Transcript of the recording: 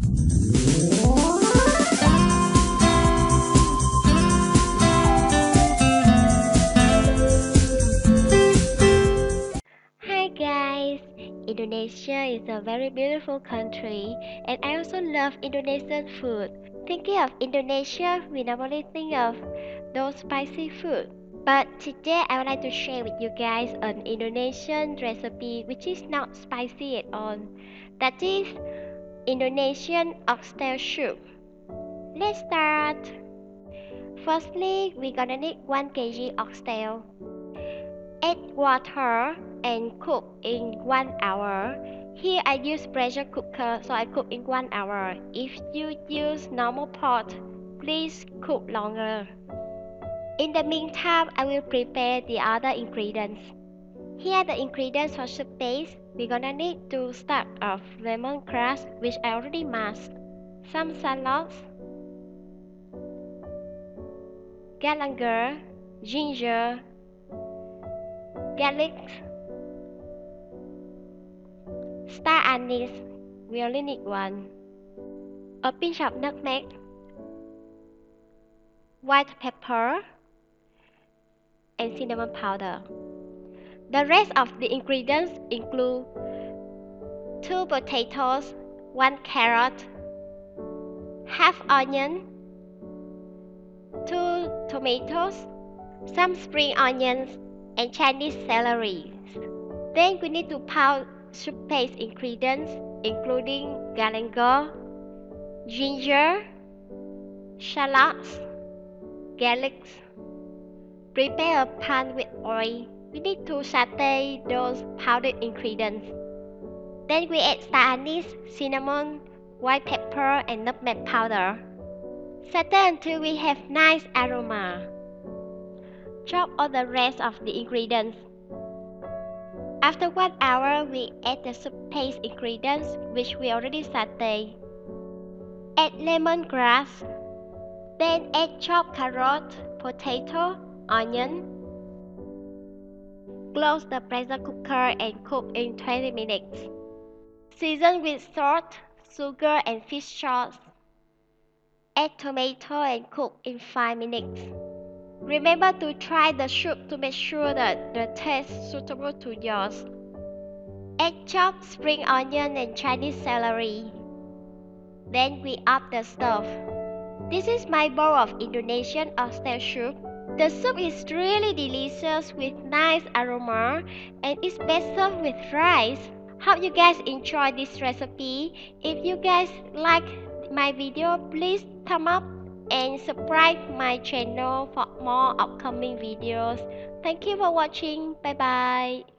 Hi guys, Indonesia is a very beautiful country and I also love Indonesian food. Thinking of Indonesia, we normally think of those spicy food. But today I would like to share with you guys an Indonesian recipe which is not spicy at all. That is Indonesian oxtail soup. Let's start. Firstly, we're gonna need 1 kg oxtail. Add water and cook in 1 hour. Here I use pressure cooker, so I cook in 1 hour. If you use normal pot, please cook longer. In the meantime, I will prepare the other ingredients. Here are the ingredients for soup base. We're gonna need to start off lemongrass, which I already mashed, some shallots, galangal, ginger, garlic, star anise, we only need 1, a pinch of nutmeg, white pepper, and cinnamon powder. The rest of the ingredients include 2 potatoes, 1 carrot, half onion, 2 tomatoes, some spring onions, and Chinese celery. Then we need to pound soup paste ingredients including galangal, ginger, shallots, garlic. Prepare a pan with oil. We need to saute those powdered ingredients. Then we add star anise, cinnamon, white pepper, and nutmeg powder. Saute until we have nice aroma. Chop all the rest of the ingredients. After 1 hour, we add the soup paste ingredients which we already sauteed. Add lemongrass. Then add chopped carrot, potato, onion. Close the pressure cooker and cook in 20 minutes. Season with salt, sugar, and fish sauce. Add tomato and cook in 5 minutes. Remember to try the soup to make sure that the taste is suitable to yours. Add chopped spring onion and Chinese celery. Then we up the stove. This is my bowl of Indonesian oxtail soup. The soup is really delicious with nice aroma and it's best served with rice. Hope you guys enjoy this recipe. If you guys like my video, please thumb up and subscribe my channel for more upcoming videos. Thank you for watching. Bye bye.